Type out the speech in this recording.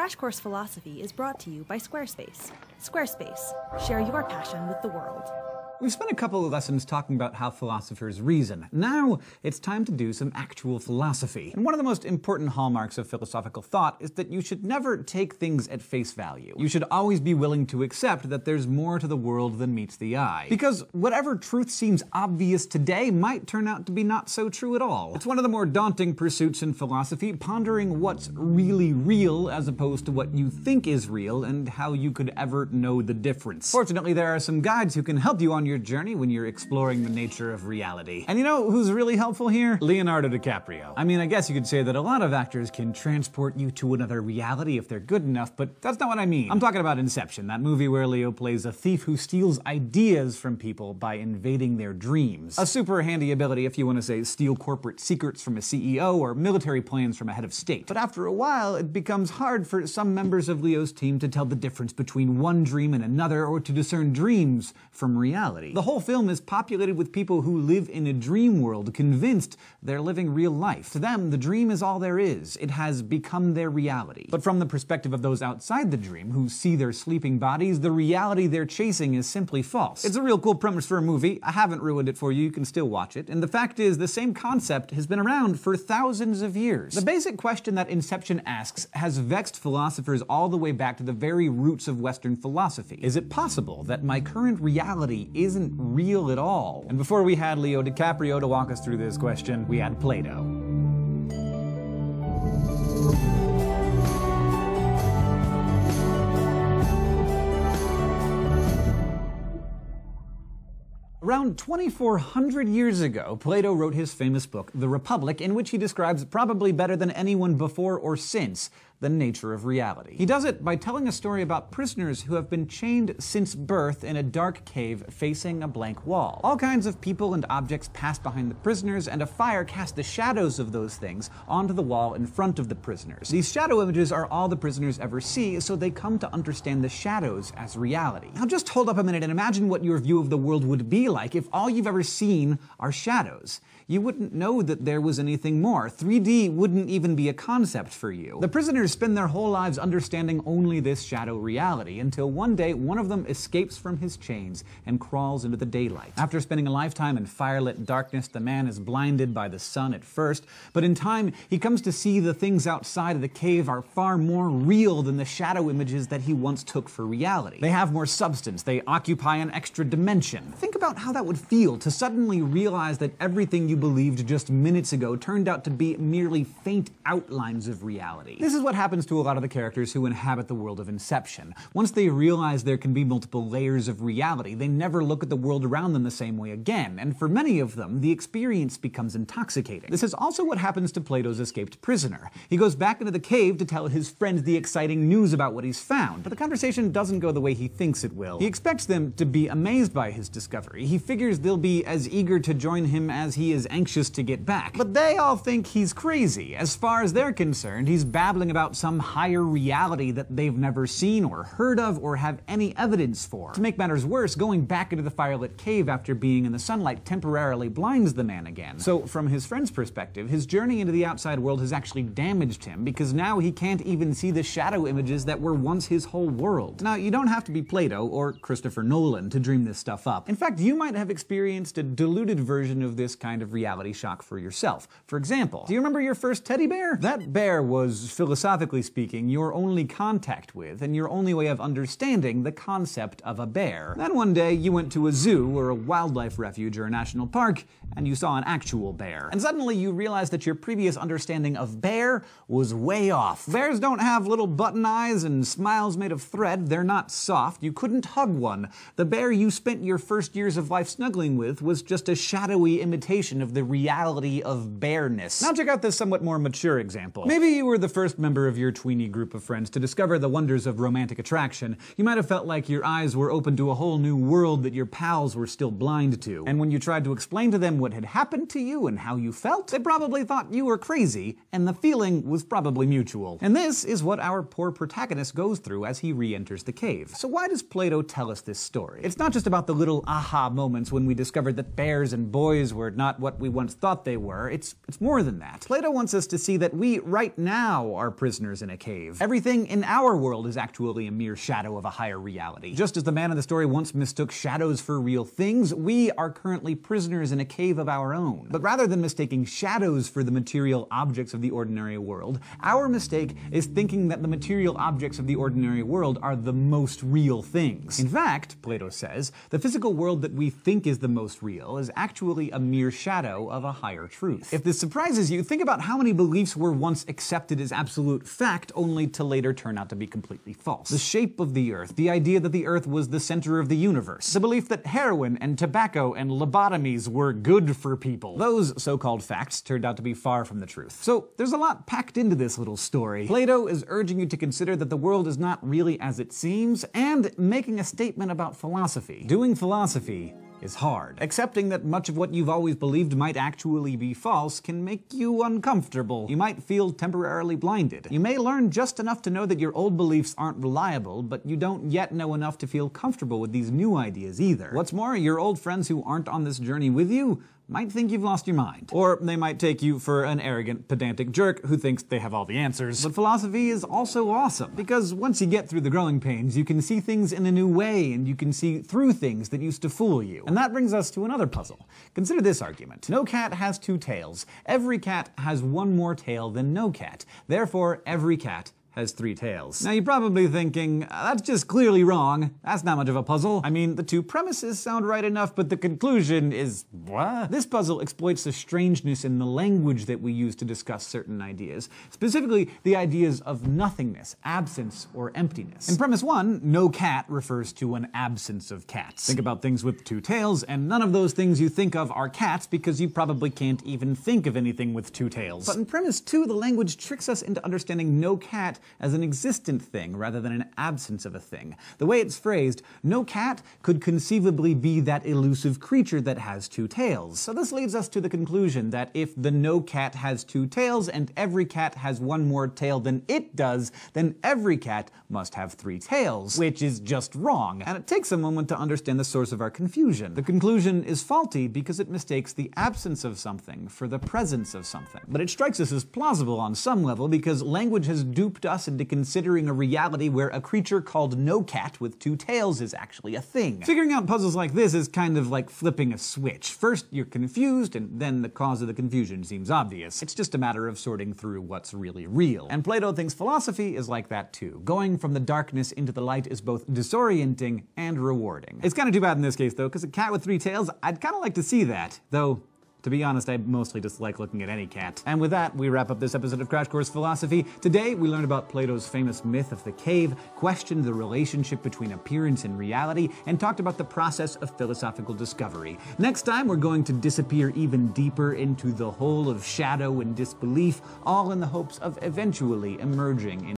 Crash Course Philosophy is brought to you by Squarespace. Squarespace, share your passion with the world. We've spent a couple of lessons talking about how philosophers reason. Now, it's time to do some actual philosophy. And one of the most important hallmarks of philosophical thought is that you should never take things at face value. You should always be willing to accept that there's more to the world than meets the eye. Because whatever truth seems obvious today might turn out to be not so true at all. It's one of the more daunting pursuits in philosophy, pondering what's really real as opposed to what you think is real and how you could ever know the difference. Fortunately, there are some guides who can help you on your journey when you're exploring the nature of reality. And you know who's really helpful here? Leonardo DiCaprio. I mean, I guess you could say that a lot of actors can transport you to another reality if they're good enough, but that's not what I mean. I'm talking about Inception, that movie where Leo plays a thief who steals ideas from people by invading their dreams. A super handy ability if you want to say steal corporate secrets from a CEO or military plans from a head of state. But after a while, it becomes hard for some members of Leo's team to tell the difference between one dream and another, or to discern dreams from reality. The whole film is populated with people who live in a dream world, convinced they're living real life. To them, the dream is all there is. It has become their reality. But from the perspective of those outside the dream, who see their sleeping bodies, the reality they're chasing is simply false. It's a real cool premise for a movie. I haven't ruined it for you. You can still watch it. And the fact is, the same concept has been around for thousands of years. The basic question that Inception asks has vexed philosophers all the way back to the very roots of Western philosophy. Is it possible that my current reality isn't real at all? And before we had Leo DiCaprio to walk us through this question, we had Plato. Around 2,400 years ago, Plato wrote his famous book, The Republic, in which he describes probably better than anyone before or since the nature of reality. He does it by telling a story about prisoners who have been chained since birth in a dark cave facing a blank wall. All kinds of people and objects pass behind the prisoners, and a fire casts the shadows of those things onto the wall in front of the prisoners. These shadow images are all the prisoners ever see, so they come to understand the shadows as reality. Now just hold up a minute and imagine what your view of the world would be like if all you've ever seen are shadows. You wouldn't know that there was anything more. 3D wouldn't even be a concept for you. The prisoners spend their whole lives understanding only this shadow reality, until one day one of them escapes from his chains and crawls into the daylight. After spending a lifetime in firelit darkness, the man is blinded by the sun at first, but in time he comes to see the things outside of the cave are far more real than the shadow images that he once took for reality. They have more substance, they occupy an extra dimension. Think about how that would feel to suddenly realize that everything you believed just minutes ago turned out to be merely faint outlines of reality. This is what happens to a lot of the characters who inhabit the world of Inception. Once they realize there can be multiple layers of reality, they never look at the world around them the same way again, and for many of them, the experience becomes intoxicating. This is also what happens to Plato's escaped prisoner. He goes back into the cave to tell his friends the exciting news about what he's found, but the conversation doesn't go the way he thinks it will. He expects them to be amazed by his discovery. He figures they'll be as eager to join him as he is anxious to get back. But they all think he's crazy. As far as they're concerned, he's babbling about some higher reality that they've never seen or heard of or have any evidence for. To make matters worse, going back into the firelit cave after being in the sunlight temporarily blinds the man again. So from his friend's perspective, his journey into the outside world has actually damaged him, because now he can't even see the shadow images that were once his whole world. Now, you don't have to be Plato or Christopher Nolan to dream this stuff up. In fact, you might have experienced a diluted version of this kind of reality shock for yourself. For example, do you remember your first teddy bear? That bear was, philosophically speaking, your only contact with and your only way of understanding the concept of a bear. Then one day you went to a zoo or a wildlife refuge or a national park and you saw an actual bear. And suddenly you realized that your previous understanding of bear was way off. Bears don't have little button eyes and smiles made of thread. They're not soft. You couldn't hug one. The bear you spent your first years of life snuggling with was just a shadowy imitation of the reality of bareness. Now check out this somewhat more mature example. Maybe you were the first member of your tweeny group of friends to discover the wonders of romantic attraction. You might have felt like your eyes were open to a whole new world that your pals were still blind to. And when you tried to explain to them what had happened to you and how you felt, they probably thought you were crazy, and the feeling was probably mutual. And this is what our poor protagonist goes through as he re-enters the cave. So why does Plato tell us this story? It's not just about the little aha moments when we discovered that bears and boys were not what what we once thought they were. It's more than that. Plato wants us to see that we, right now, are prisoners in a cave. Everything in our world is actually a mere shadow of a higher reality. Just as the man in the story once mistook shadows for real things, we are currently prisoners in a cave of our own. But rather than mistaking shadows for the material objects of the ordinary world, our mistake is thinking that the material objects of the ordinary world are the most real things. In fact, Plato says, the physical world that we think is the most real is actually a mere shadow of a higher truth. If this surprises you, think about how many beliefs were once accepted as absolute fact only to later turn out to be completely false. The shape of the earth, the idea that the earth was the center of the universe, the belief that heroin and tobacco and lobotomies were good for people. Those so-called facts turned out to be far from the truth. So there's a lot packed into this little story. Plato is urging you to consider that the world is not really as it seems, and making a statement about philosophy. Doing philosophy is hard. Accepting that much of what you've always believed might actually be false can make you uncomfortable. You might feel temporarily blinded. You may learn just enough to know that your old beliefs aren't reliable, but you don't yet know enough to feel comfortable with these new ideas either. What's more, your old friends who aren't on this journey with you might think you've lost your mind. Or they might take you for an arrogant, pedantic jerk who thinks they have all the answers. But philosophy is also awesome, because once you get through the growing pains, you can see things in a new way, and you can see through things that used to fool you. And that brings us to another puzzle. Consider this argument. No cat has two tails. Every cat has one more tail than no cat. Therefore, every cat has three tails. Now you're probably thinking, that's just clearly wrong. That's not much of a puzzle. I mean, the two premises sound right enough, but the conclusion is what? This puzzle exploits the strangeness in the language that we use to discuss certain ideas, specifically the ideas of nothingness, absence, or emptiness. In premise one, no cat refers to an absence of cats. Think about things with two tails, and none of those things you think of are cats because you probably can't even think of anything with two tails. But in premise two, the language tricks us into understanding no cat as an existent thing rather than an absence of a thing. The way it's phrased, no cat could conceivably be that elusive creature that has two tails. So this leads us to the conclusion that if the no cat has two tails and every cat has one more tail than it does, then every cat must have three tails, which is just wrong. And it takes a moment to understand the source of our confusion. The conclusion is faulty because it mistakes the absence of something for the presence of something. But it strikes us as plausible on some level because language has duped us into considering a reality where a creature called no cat with two tails is actually a thing. Figuring out puzzles like this is kind of like flipping a switch. First you're confused, and then the cause of the confusion seems obvious. It's just a matter of sorting through what's really real. And Plato thinks philosophy is like that too. Going from the darkness into the light is both disorienting and rewarding. It's kind of too bad in this case though, because a cat with three tails, I'd kind of like to see that. Though, to be honest, I mostly dislike looking at any cat. And with that, we wrap up this episode of Crash Course Philosophy. Today, we learned about Plato's famous myth of the cave, questioned the relationship between appearance and reality, and talked about the process of philosophical discovery. Next time, we're going to disappear even deeper into the hole of shadow and disbelief, all in the hopes of eventually emerging in